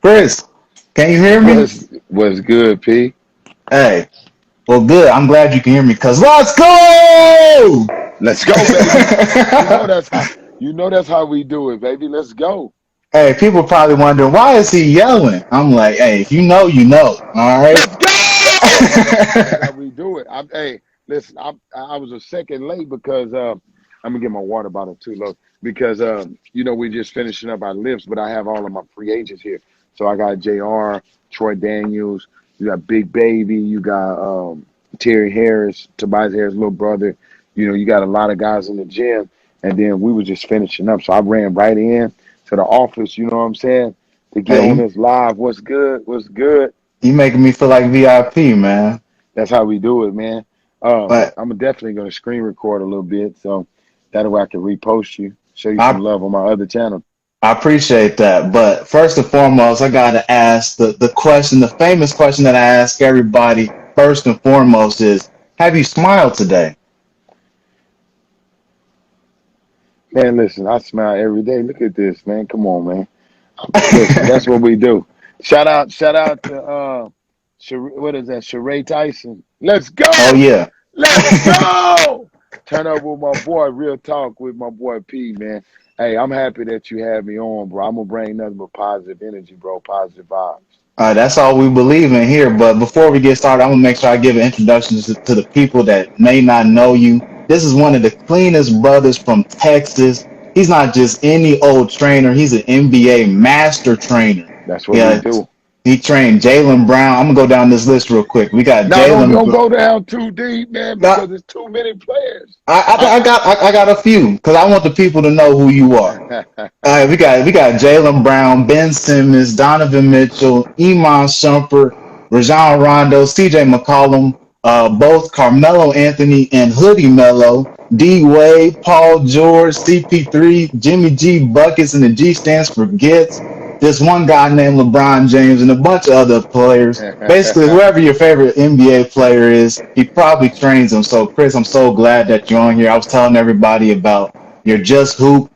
Chris, can you hear me? Was good, P? Hey, well, good. I'm glad you can hear me because let's go! Let's go, baby. You know that's how we do it, baby. Let's go. Hey, people probably wondering why is he yelling? I'm like, hey, if you know, you know. All right. Let's go. That's how we do it. Hey, listen, I was a second late because I'm gonna get my water bottle too low because we're just finishing up our lifts, but I have all of my free agents here. So I got Jr. Troy Daniels, you got Big Baby, you got Terry Harris, Tobias Harris' little brother. You got a lot of guys in the gym, and then we were just finishing up. So I ran right in to the office. You know what I'm saying? To get Hey, on this live. What's good? What's good? you making me feel like VIP, man. That's how we do it, man. But I'm definitely going to screen record a little bit, so that way I can repost you, show you some I love on my other channel. I appreciate that. But first and foremost, I gotta ask the question, the famous question that I ask everybody first and foremost is, have you smiled today? Man, listen, I smile every day. Look at this, man. Come on, man. Listen, that's what we do. Shout out to what is that? Sheree Tyson. Let's Oh go, yeah. let's go. Turn up with my boy. Real talk with my boy P, man. Hey, I'm happy that you had me on, bro. I'm gonna bring nothing but positive energy, bro. Positive vibes. That's all we believe in here. But before we get started, I'm gonna make sure I give an introduction to the people that may not know you. This is one of the cleanest brothers from Texas. He's not just any old trainer. He's an NBA master trainer. That's what we Yeah, do. he trained Jalen Brown. I'm gonna go down this list real quick. We got No, don't Jalen. don't go down too deep, man, Now, because it's too many players. I got a few because I want the people to know who you are. We got Jalen Brown, Ben Simmons, Donovan Mitchell, Iman Shumpert, Rajon Rondo, C.J. McCollum, both Carmelo Anthony and Hoodie Mello, D Wade, Paul George, CP3, Jimmy G buckets, and the G stands for gets. This one guy named LeBron James and a bunch of other players. Basically, whoever your favorite NBA player is, he probably trains them. So, Chris, I'm so glad that you're on here. I was telling everybody about your Just Hoop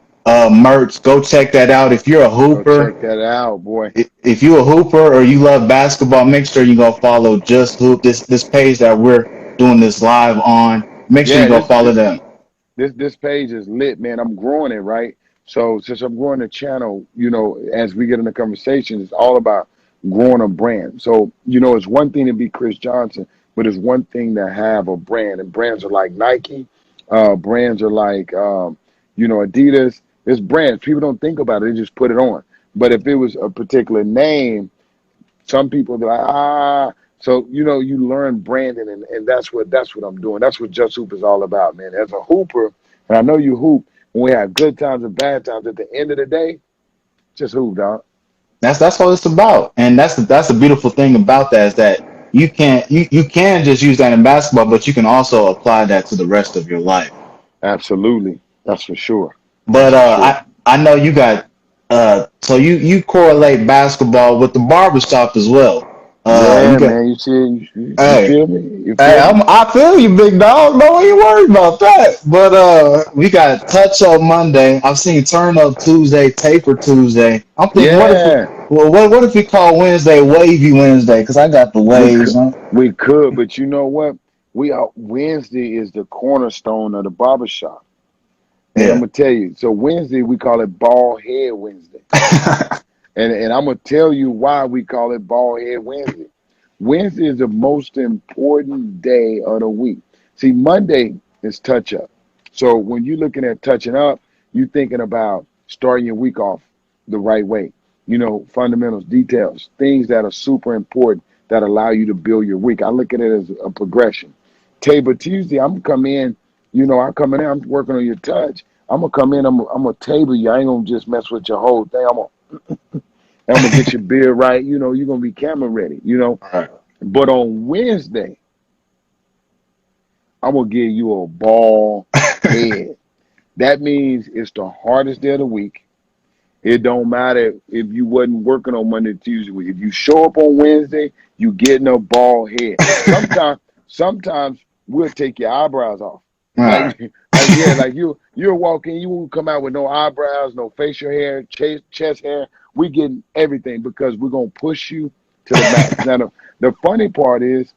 merch. Go check that out. If you're a Go check hooper, that out, boy. if you a hooper or you love basketball, make sure you go follow Just Hoop. This page that we're doing this live on. Make sure you Yeah, go this follow this them. this page is lit, man. I'm growing it, right? So since I'm growing the channel, as we get into conversation, it's all about growing a brand. So, it's one thing to be Chris Johnson, but it's one thing to have a brand. And brands are like Nike, brands are like Adidas. It's brands. People don't think about it, they just put it on. But if it was a particular name, some people be like, ah. So you learn branding, and that's what I'm doing. That's what Just Hoop is all about, man. As a hooper, and I know you hoop. When we have good times and bad times, at the end of the day, just hoop, dog. That's what it's about, and that's the beautiful thing about that is that you can just use that in basketball, but you can also apply that to the rest of your life. Absolutely, that's for sure. That's But for sure. I know you got so you correlate basketball with the barbershop as well. You Yeah, got man. You see, you hey. feel me? You Hey, feel me? I feel you, big dog. Don't even worry about that. But we got touch up Monday. I've seen turn up Tuesday, taper Tuesday. I'm thinking, Yeah, what if we call Wednesday wavy Wednesday? Because I got the we waves, could, huh? we could, but you know what? We are Wednesday is the cornerstone of the barbershop. And I'm Yeah. gonna tell you, so Wednesday we call it Bald Head Wednesday. And I'm gonna tell you why we call it Bald Head Wednesday. Wednesday is the most important day of the week. See, Monday is touch up. So when you're looking at touching up, you're thinking about starting your week off the right way. Fundamentals, details, things that are super important that allow you to build your week. I look at it as a progression. Table Tuesday, I'm gonna come in, I come in, I'm working on your touch. I'm gonna come in, I'm gonna table you. I ain't gonna just mess with your whole thing. I'm gonna get your beard right. You're gonna be camera ready. All right. But on Wednesday, I'm gonna give you a ball head. That means it's the hardest day of the week. It don't matter if you wasn't working on Monday, Tuesday week. If you show up on Wednesday, you getting a ball head. Sometimes we'll take your eyebrows off. All Like right. yeah, like you're walking, you won't come out with no eyebrows, no facial hair, chest hair. We getting everything because we're gonna push you to the max. Now the funny part is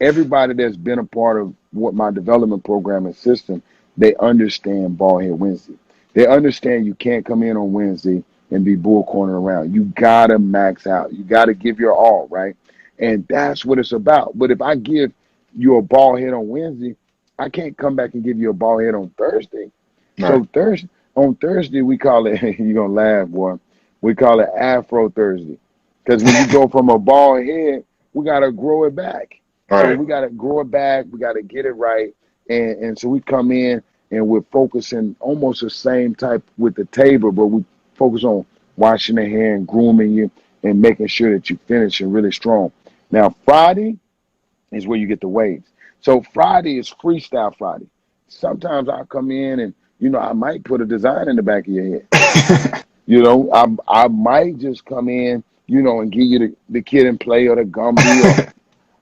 everybody that's been a part of what my development program and system, they understand Ball Head Wednesday. They understand you can't come in on Wednesday and be bull corner around. You gotta max out. You gotta give your all, right? And that's what it's about. But if I give you a ball head on Wednesday, I can't come back and give you a ball head on Thursday. Right. So Thursday we call it you're gonna laugh, boy. We call it Afro Thursday. Because when you go from a bald head, we gotta grow it back. So Right. we gotta grow it back, we gotta get it right. And so we come in and we're focusing almost the same type with the table, but we focus on washing the hair and grooming you and making sure that you finish and really strong. Now Friday is where you get the waves. So Friday is freestyle Friday. Sometimes I'll come in and I might put a design in the back of your head. I might just come in, and give you the kid and play or the Gumby, or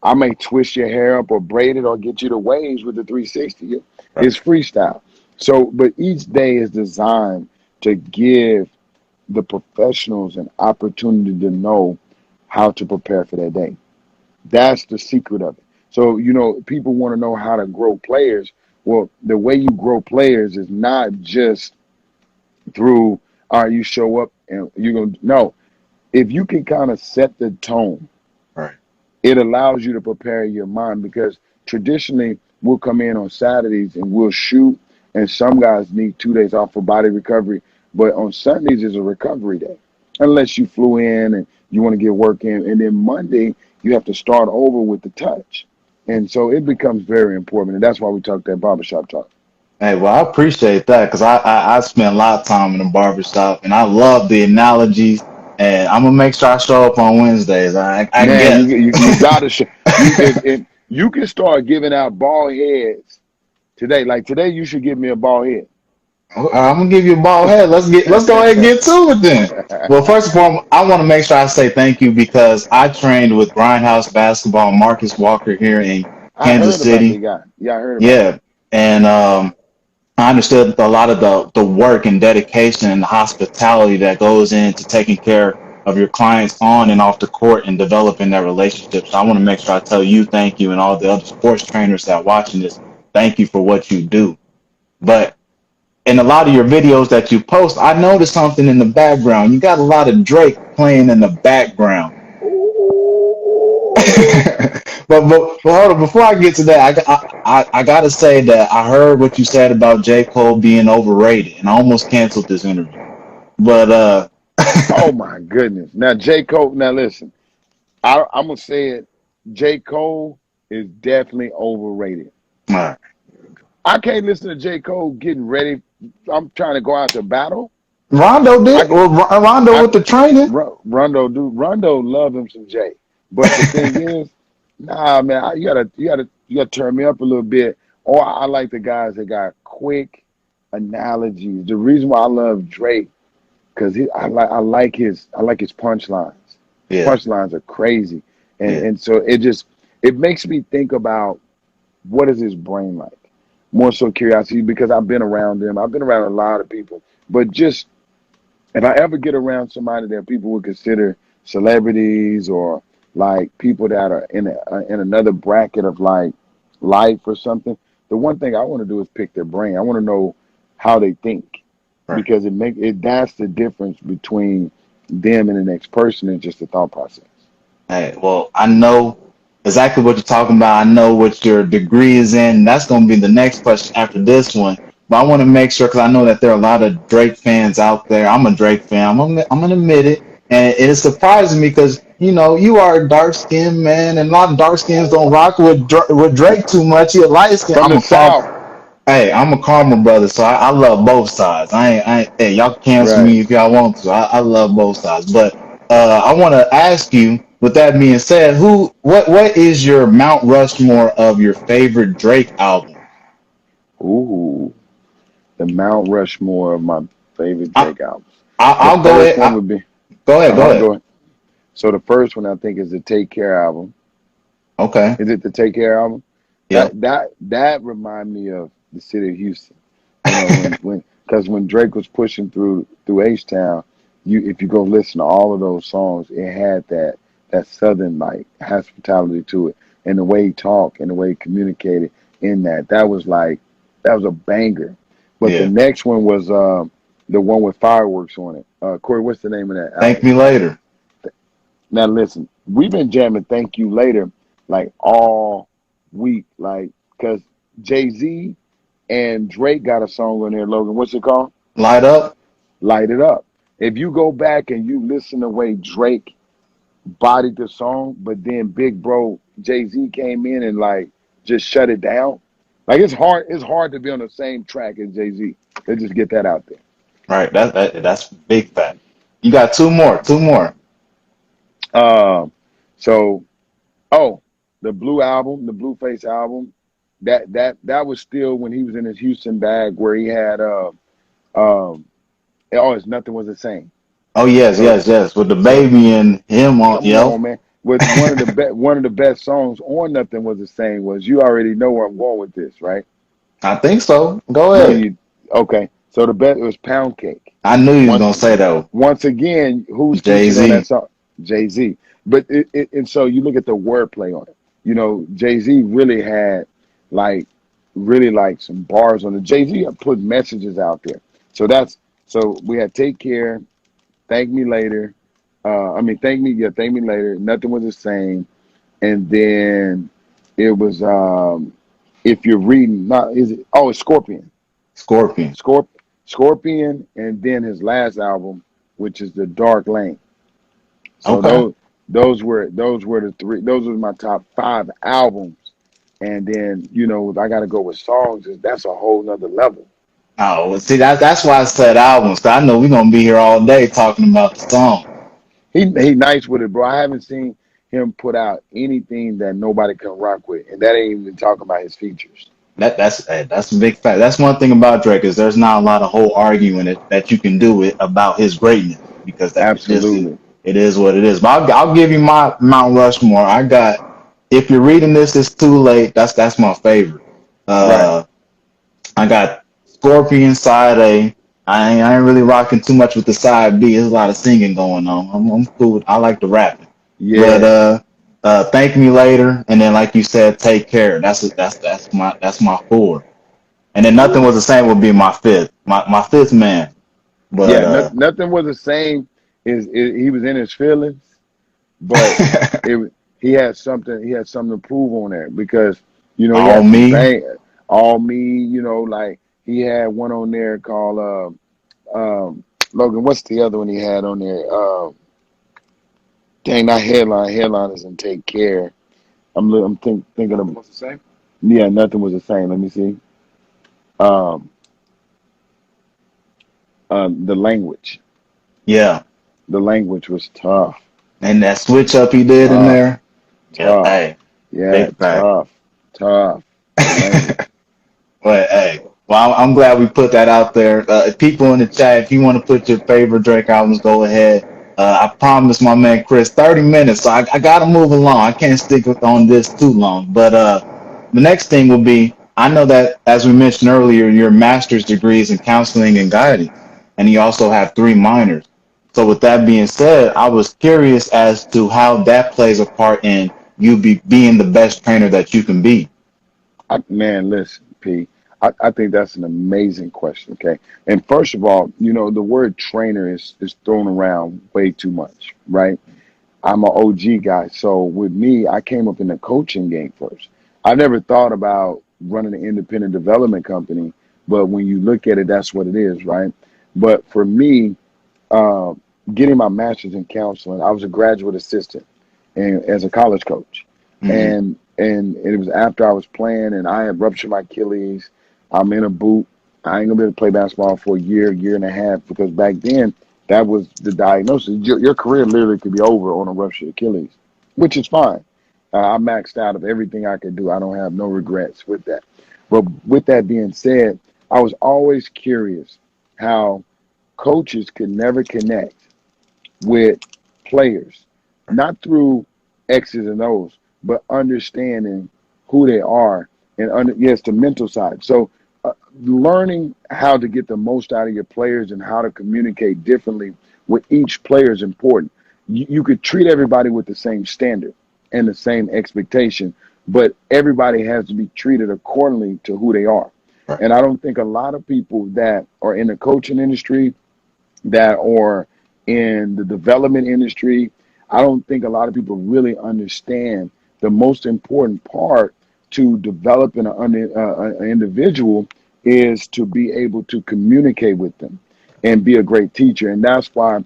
I may twist your hair up or braid it or get you the waves with the 360. It's freestyle. So, but each day is designed to give the professionals an opportunity to know how to prepare for that day. That's the secret of it. So, people want to know how to grow players. Well, the way you grow players is not just through, all right, you show up and you're going to, no. If you can kind of set the tone, Right. it allows you to prepare your mind because traditionally we'll come in on Saturdays and we'll shoot, and some guys need 2 days off for body recovery. But on Sundays is a recovery day, unless you flew in and you want to get work in. And then Monday, you have to start over with the touch. And so it becomes very important. And that's why we talk that barbershop talk. Hey, well, I appreciate that because I spent a lot of time in the barbershop and I love the analogies. And I'm gonna make sure I show up on Wednesdays. I Man, guess. you gotta show you if you can start giving out bald heads today. Like today, you should give me a bald head. I'm gonna give you a bald head. Let's go ahead and get to it then. Well, first of all, I want to make sure I say thank you because I trained with Grindhouse Basketball, Marcus Walker here in I Kansas heard about the City. guy. Yeah, I heard about him. Yeah, and I understood a lot of the work and dedication and the hospitality that goes into taking care of your clients on and off the court and developing that relationship. So I want to make sure I tell you thank you and all the other sports trainers that are watching this, thank you for what you do. But in a lot of your videos that you post, I noticed something in the background. You got a lot of Drake playing in the background. Ooh. But hold on, before I get to that, I gotta say that I heard what you said about J. Cole being overrated, and I almost canceled this interview. But Oh my goodness. Now J. Cole, now listen, I'm gonna say it. J. Cole is definitely overrated. all right. I can't listen to J. Cole getting ready. I'm trying to go out to battle. Rondo I did. can Well, Rondo I with the training. Rondo love him some Jay. But the thing is, nah, man, you gotta turn me up a little bit. Or I like the guys that got quick analogies. The reason why I love Drake because I like his punchlines. His Yeah, punchlines are crazy, and yeah. and so it makes me think about what is his brain like. More so curiosity because I've been around him. I've been around a lot of people, but just if I ever get around somebody that people would consider celebrities or like people that are in another bracket of like life or something, the one thing I want to do is pick their brain. I want to know how they think Right. because that's the difference between them and the next person and just the thought process. Hey, well, I know exactly what you're talking about. I know what your degree is in. That's going to be the next question after this one. But I want to make sure because I know that there are a lot of Drake fans out there. I'm a Drake fan. I'm gonna admit it, and it is surprising me because you are a dark skinned man, and a lot of dark skins don't rock with Drake too much. You're light skin. From the South, Hey, I'm a karma brother, so I love both sides. Hey, y'all can cancel right? me if y'all want to. I love both sides. But I want to ask you, with that being said, what is your Mount Rushmore of your favorite Drake album? Ooh, the Mount Rushmore of my favorite I, Drake albums. The I'll go first ahead. one would be, Go ahead. Go go ahead. ahead. So the first one I think is the Take Care album. Okay. Is it the Take Care album? Yep. That remind me of the city of Houston. You know, because when Drake was pushing through H Town, if you go listen to all of those songs, it had that southern like hospitality to it, and the way he talked and the way he communicated in that was a banger. But the Yeah. next one was the one with fireworks on it. Corey, what's the name of that Thank album? me later. Now listen, we've been jamming "Thank You Later" like all week, like because Jay Z and Drake got a song on there. Logan, what's it called? Light up. Light It Up. If you go back and you listen the way Drake bodied the song, but then Big Bro Jay Z came in and like just shut it down. Like it's hard to be on the same track as Jay Z. Let's just get that out there. Right. That's big fact. You got two more. Two more. Um, so oh, the Blue album, the Blueface album, that was still when he was in his Houston bag where he had um oh, it's nothing was the same. Oh yes, So yes, yes. With the so baby and him on. come Yep. on, man. With one of the best songs on Nothing Was the Same was you already know where I'm going with this, right? I think so. Go No, ahead. you okay. So the best it was Pound Cake. I knew you was Once gonna say that. once again, who's Jay featured on that Z. song? Jay Z. But and so you look at the wordplay on it. You know, Jay Z really had like really like some bars on it. Jay Z put messages out there. So that's so we had Take Care, Thank Me Later. Thank Me Later. Nothing Was the Same. And then it was if you're reading, not is it? Oh, it's Scorpion, Scorpion. Scorp, Scorpion, and then his last album, which is The Dark Lane. So Okay. those were the three. Those were my top five albums. And then I got to go with songs. That's a whole nother level. Oh, well, see that's why I said albums. 'Cause I know we're gonna be here all day talking about the song. He nice with it, bro. I haven't seen him put out anything that nobody can rock with, and that ain't even talking about his features. That's a big fact. That's one thing about Drake is there's not a lot of whole arguing that you can do it about his greatness because that it just Absolutely. it is what it is. But I'll give you my Mount Rushmore. I got if you're reading this, it's too late. That's my favorite. Right. Uh, I got Scorpion side A. I ain't really rocking too much with the side B. There's a lot of singing going on. I'm cool. I like the rapping, but Yeah. thank me later, and then like you said, take care. That's my four, and then nothing was the same would be my fifth, my fifth man. But Yeah. Nothing was the same. He was in his feelings, but it he had something. He had something to prove on there because he all had some me, bang. All me. Like he had one on there called Logan. What's the other one he had on there? Dang, not headline. Headline is not Take Care. Thinking of yeah. Nothing was the same. Let me see. Um, the language. yeah, The language was tough. and that switch up he did in Tough. there, yeah, Tough. hey, Yeah, big fact. tough. Tough. The language. But hey, well, I'm glad we put that out there. People in the chat, if you want to put your favorite Drake albums, go ahead. I promised my man Chris 30 minutes, so I got to move along. I can't stick on this too long. But the next thing will be I know that, as we mentioned earlier, your master's degrees in counseling and guidance, and you also have three minors. So, with that being said, I was curious as to how that plays a part in you being the best trainer that you can be. Man, listen, P. I think that's an amazing question. Okay, and first of all, the word trainer is thrown around way too much, right? I'm an OG guy, so with me, I came up in the coaching game first. I never thought about running an independent development company, but when you look at it, that's what it is, right? But for me, uh, getting my master's in counseling, I was a graduate assistant and as a college coach, Hmm. and it was after I was playing and I had ruptured my Achilles. I'm in a boot. I ain't gonna be able to play basketball for a year and a half because back then that was the diagnosis. Your career literally could be over on a ruptured Achilles, which is fine. I maxed out of everything I could do. I don't have no regrets with that. But with that being said, I was always curious how coaches could never connect with players, not through X's and O's, but understanding who they are and yes, the mental side. So Learning how to get the most out of your players and how to communicate differently with each player is important. You could treat everybody with the same standard and the same expectation, but everybody has to be treated accordingly to who they are. Right. And I don't think a lot of people that are in the coaching industry, that are in the development industry, I don't think a lot of people really understand the most important part to developing an individual is to be able to communicate with them and be a great teacher. And that's why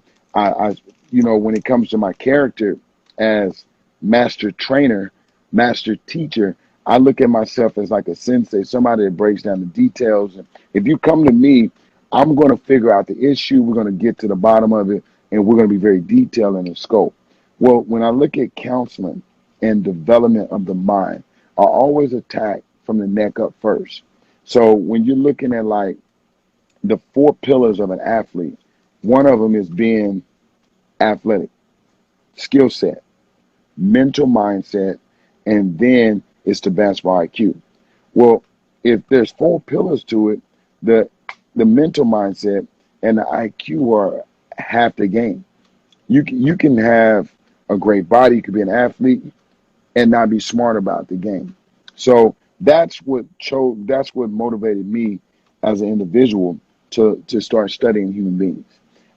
when it comes to my character as master trainer, master teacher, I look at myself as like a sensei, somebody that breaks down the details. And if you come to me, I'm going to figure out the issue. We're going to get to the bottom of it, and we're going to be very detailed in the scope. Well, when I look at counseling and development of the mind, I always attack from the neck up first. So when you're looking at like the four pillars of an athlete, one of them is being athletic, skill set, mental mindset, and then it's the basketball IQ. Well, if there's four pillars to it, the the mental mindset and the IQ are half the game. You can have a great body, you could be an athlete and not be smart about the game. So that's what motivated me as an individual to start studying human beings.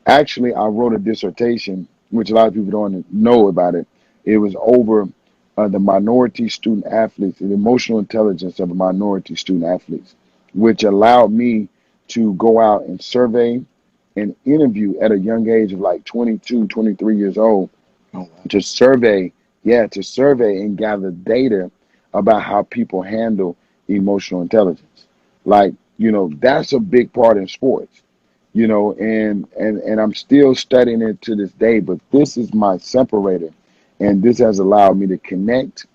Actually, I wrote a dissertation, which a lot of people don't know about it. It was over the minority student athletes, the emotional intelligence of the minority student athletes, which allowed me to go out and survey and interview at a young age of like 22, 23 years old Oh, wow. to survey, yeah, to survey and gather data about how people handle emotional intelligence. Like, that's a big part in sports, and I'm still studying it to this day, but this is my separator. And this has allowed me to connect.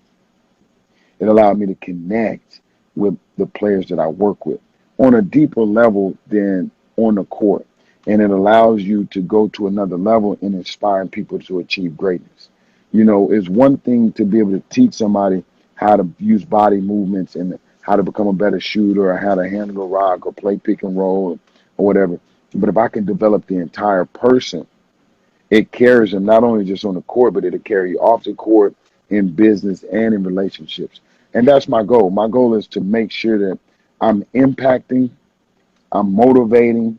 It allowed me to connect with the players that I work with on a deeper level than on the court. And it allows you to go to another level in inspiring people to achieve greatness. It's one thing to be able to teach somebody how to use body movements and how to become a better shooter or how to handle a rock or play pick and roll or whatever. But if I can develop the entire person, it carries them not only just on the court, but it'll carry you off the court in business and in relationships. And that's my goal. My goal is to make sure that I'm impacting, I'm motivating,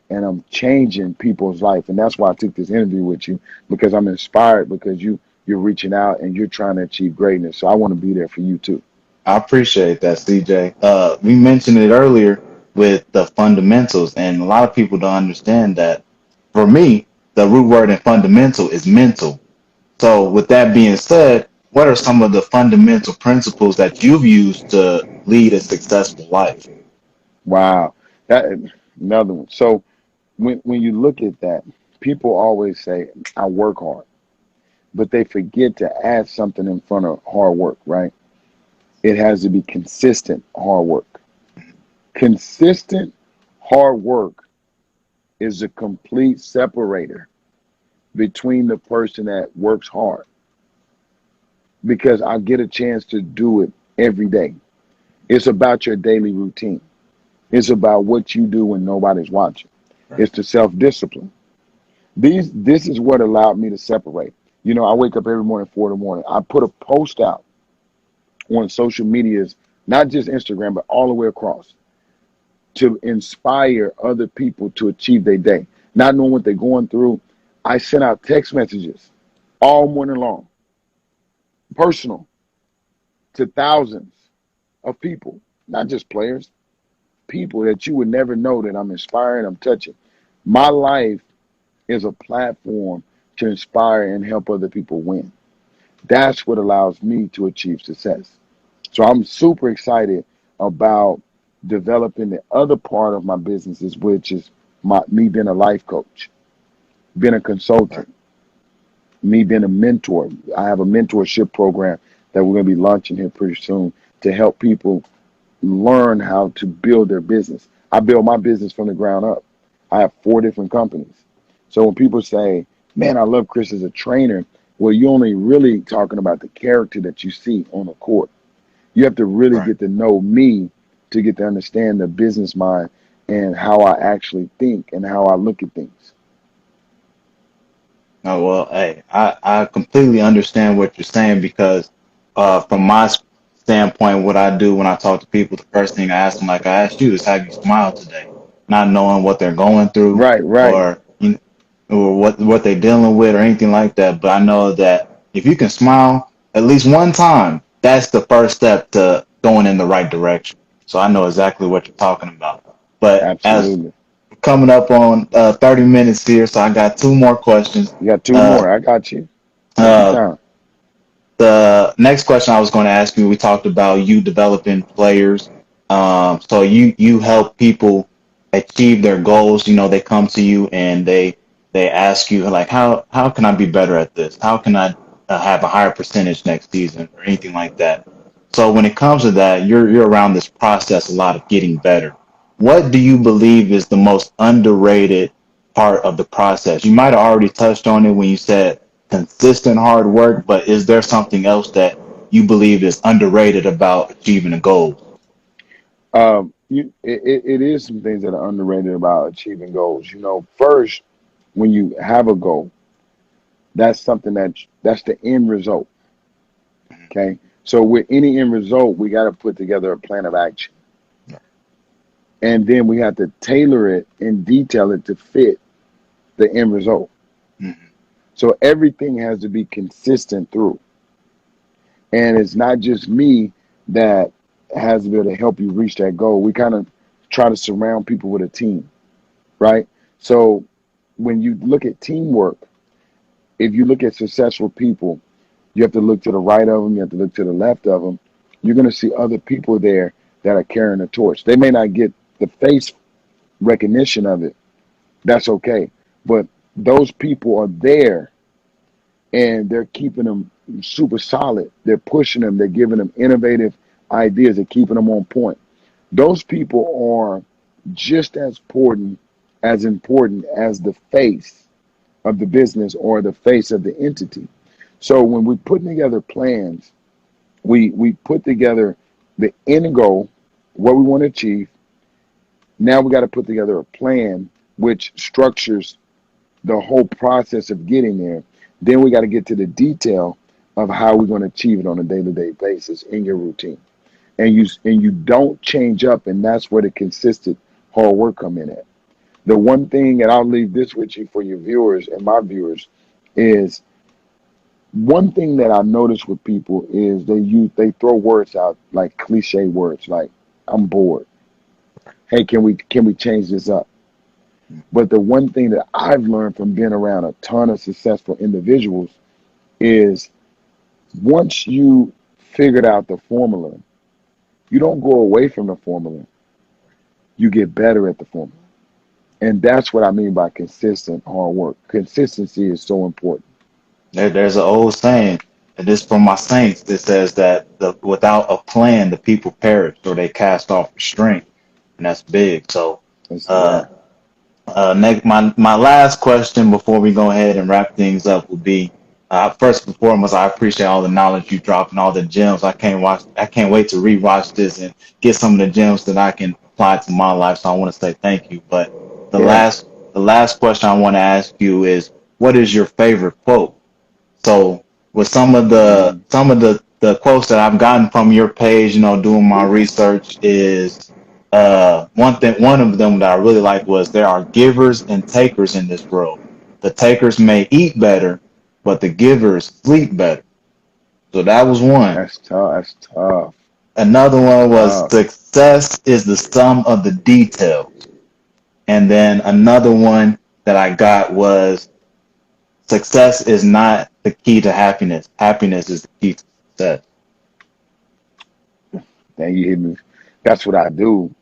and I'm changing people's life. And that's why I took this interview with you, because I'm inspired because you're reaching out and you're trying to achieve greatness. So I want to be there for you too. I appreciate that, CJ. We mentioned it earlier with the fundamentals, and a lot of people don't understand that. For me, the root word in fundamental is mental. So, with that being said, what are some of the fundamental principles that you've used to lead a successful life? Wow. That another one. So when you look at that, people always say, I work hard, but they forget to add something in front of hard work, right? It has to be consistent hard work. Consistent hard work is a complete separator between the person that works hard, because I get a chance to do it every day. It's about your daily routine. It's about what you do when nobody's watching. Right. It's the self-discipline. This is what allowed me to separate. I wake up every morning 4 in the morning. I put a post out on social medias, not just Instagram, but all the way across, to inspire other people to achieve their day. Not knowing what they're going through, I sent out text messages all morning long, personal, to thousands of people, not just players, people that you would never know that I'm inspiring, I'm touching. My life is a platform to inspire and help other people win. That's what allows me to achieve success. So I'm super excited about developing the other part of my businesses, which is me being a life coach, being a Right. consultant, me being a mentor. I have a mentorship program that we're going to be launching here pretty soon to help people learn how to build their business. I build my business from the ground up. I have 4 different companies. So when people say, man, I love Chris as a trainer, well, you're only really talking about the character that you see on the court. You have to really Right. get to know me to get to understand the business mind and how I actually think and how I look at things. Oh, well, hey, I completely understand what you're saying because from my standpoint, what I do when I talk to people, the first thing I ask them, like I asked you, is have you smiled today? Not knowing what they're going through Right, right. or or what they're dealing with or anything like that. But I know that if you can smile at least one time, that's the first step to going in the right direction. So I know exactly what you're talking about. But as Absolutely. coming up on 30 minutes here, so I got two more questions. You got two Uh, more. I got you. Take your uh, time. the next question I was going to ask you, we talked about you developing players. So you help people achieve their goals. You know, they come to you and they ask you like, how can I be better at this? How can I have a higher percentage next season or anything like that? So when it comes to that, you're around this process a lot of getting better. What do you believe is the most underrated part of the process? You might have already touched on it when you said consistent hard work, but is there something else that you believe is underrated about achieving a goal? It is some things that are underrated about achieving goals. First, when you have a goal, that's something that's the end result. Okay. So with any end result, we got to put together a plan of action. And then we have to tailor it and detail it to fit the end result. Mhm. So everything has to be consistent through. And it's not just me that has to be able to help you reach that goal. We kind of try to surround people with a team, right? So when you look at teamwork, if you look at successful people, you have to look to the right of them, you have to look to the left of them. You're going to see other people there that are carrying a torch. They may not get the face recognition of it. That's okay. But those people are there and they're keeping them super solid. They're pushing them. They're giving them innovative ideas. They're keeping them on point. Those people are just as important as the face of the business or the face of the entity. So when we put together plans, we put together the end goal, what we want to achieve. Now we got to put together a plan which structures the whole process of getting there. Then we got to get to the detail of how we're going to achieve it on a day-to-day basis in your routine. And you don't change up, and that's where the consistent hard work come in at. The one thing, and I'll leave this with you for your viewers and my viewers, is one thing that I notice with people is they throw words out like cliche words like I'm bored. Hey, can we change this up? But the one thing that I've learned from being around a ton of successful individuals is once you figured out the formula, you don't go away from the formula. You get better at the formula. And that's what I mean by consistent hard work. Consistency is so important. There's an old saying, and this from my saints, that says that without a plan, the people perish or they cast off restraint, and that's big. So, That's a uh, lot. next, my last question before we go ahead and wrap things up would be, first and foremost, I appreciate all the knowledge you dropped and all the gems. I can't wait to rewatch this and get some of the gems that I can apply to my life. So I want to say thank you. But the Yeah. last, the last question I want to ask you is, what is your favorite quote? So with Mm, some of the quotes that I've gotten from your page, doing my research is one of them that I really like was there are givers and takers in this world. The takers may eat better, but the givers sleep better. So that was one. that's tough. That's tough. Another That's one was tough. success is the sum of the details. And then another one that I got was success is not the key to happiness. Happiness is the key to success. Dang, you hit me. That's what I do.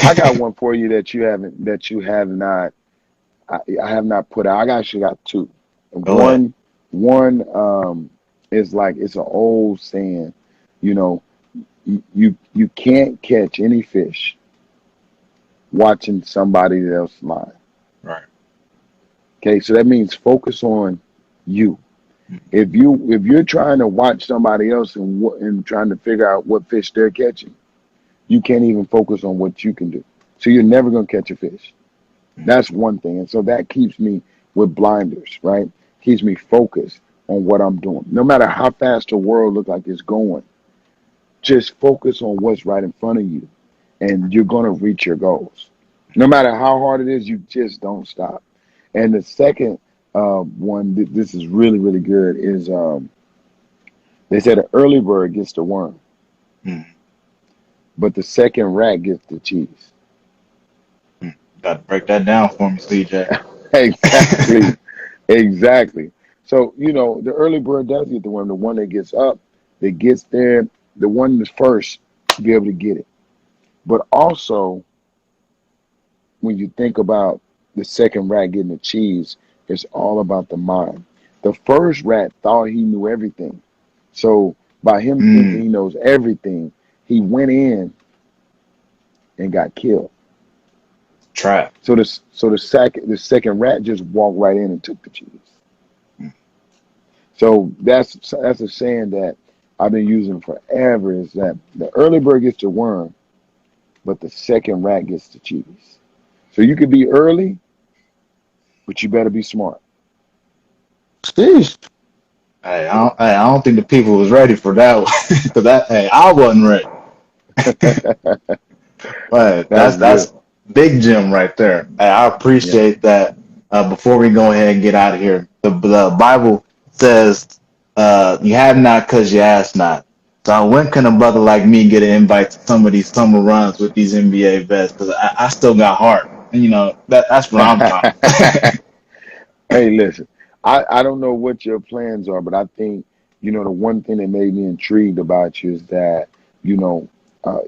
I got one for you that you have not I have not put out. I actually got two. Go ahead. One is like it's an old saying, you know, you can't catch any fish watching somebody else line. Right. Okay, so that means focus on you. If you're trying to watch somebody else and trying to figure out what fish they're catching, you can't even focus on what you can do. So you're never going to catch a fish. That's one thing. And so that keeps me with blinders, right? Keeps me focused on what I'm doing. No matter how fast the world looks like it's going, just focus on what's right in front of you and you're going to reach your goals. No matter how hard it is, you just don't stop. And the second one, this is really, really good, is they said an early bird gets the worm, Mm, but the second rat gets the cheese. mm. Got to break that down for me, CJ. Exactly. Exactly. So, the early bird does get the one that gets up, that gets there, the one that's first to be able to get it. But also, when you think about the second rat getting the cheese, it's all about the mind. The first rat thought he knew everything. So, by him thinking Mm, he knows everything, he went in and got killed. trap. So the second rat just walked right in and took the cheese. So that's a saying that I've been using forever is that the early bird gets the worm, but the second rat gets the cheese. So you could be early, but you better be smart. Sheesh. Hey, I don't think the people was ready for that one. Cause hey, I wasn't ready. But That's that's good. big Jim right there. Hey, I Yeah. appreciate that. Before we go ahead and get out of here, the Bible says, "You have not because you ask not." So when can a brother like me get an invite to some of these summer runs with these NBA vets? Because I still got heart. And, that's what I'm trying to. Hey, listen, I don't know what your plans are, but I think, the one thing that made me intrigued about you is that, you know,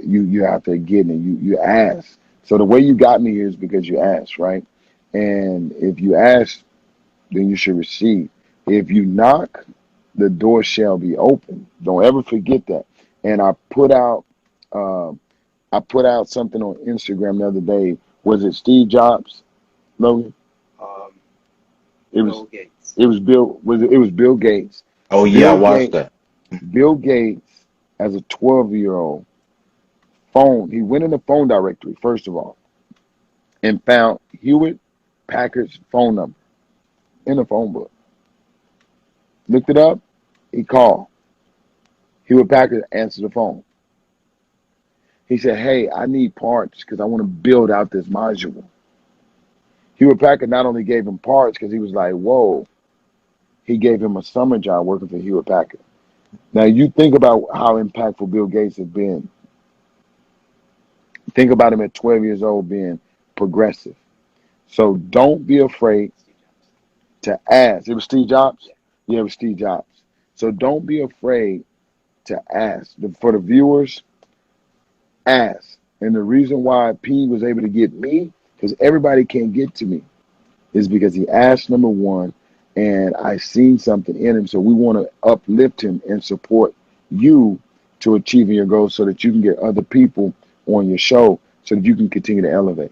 you have to get it. You ask. So the way you got me here is because you asked, right? And if you ask, then you should receive. If you knock, the door shall be open. Don't ever forget that. And um, I put out something on Instagram the other day. Was it Steve Jobs, Logan? Um, It was Bill Gates. it was Bill was it was Bill Gates. Oh yeah, I Bill watched Gates that. Bill Gates as a 12-year-old he went in the phone directory first of all and found Hewitt Packard's phone number in the phone book. Looked it up, he called. Hewitt Packard answered the phone. He said, "Hey, I need parts because I want to build out this module." Hewitt Packard not only gave him parts because he was like, "Whoa," he gave him a summer job working for Hewitt Packard. Now you think about how impactful Bill Gates has been. Think about him at 12 years old being progressive. So don't be afraid Steve Jobs. to ask. It was Steve Jobs? Yeah. Yeah, it was Steve Jobs. So don't be afraid to ask. For the viewers, ask. And the reason why P was able to get me, because everybody can't get to me, is because he asked number one, and I seen something in him. So we want to uplift him and support you to achieving your goals so that you can get other people on your show so that you can continue to elevate.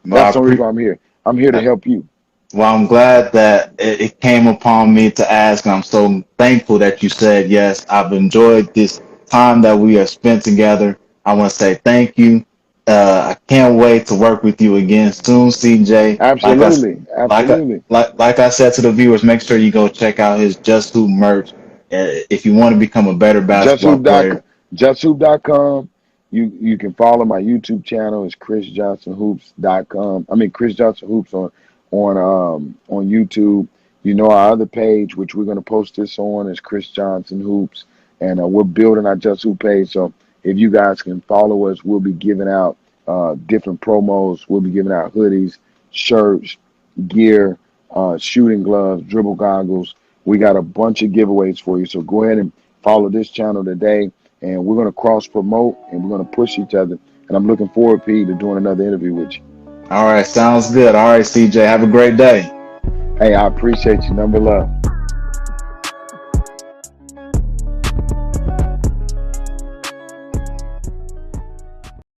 That's Well, the only reason why I'm here. I'm here to I, help you. Well, I'm glad that it came upon me to ask. I'm so thankful that you said yes. I've enjoyed this time that we have spent together. I want to say thank you. I can't wait to work with you again soon, CJ. Absolutely. Absolutely. Like I said to the viewers, make sure you go check out his Just Hoop merch. If you want to become a better basketball JustHoop.com. player. JustHoop.com. You can follow my YouTube channel. It's ChrisJohnsonHoops.com. I mean Chris Johnson Hoops on YouTube. Our other page, which we're gonna post this on, is Chris Johnson Hoops, and we're building our Just Hoop page. So if you guys can follow us, we'll be giving out different promos. We'll be giving out hoodies, shirts, gear, shooting gloves, dribble goggles. We got a bunch of giveaways for you. So go ahead and follow this channel today, and we're going to cross promote and we're going to push each other. And I'm looking forward, Pete, to doing another interview with you. All right, sounds good. All right, CJ, have a great day. Hey, I appreciate you. Number love.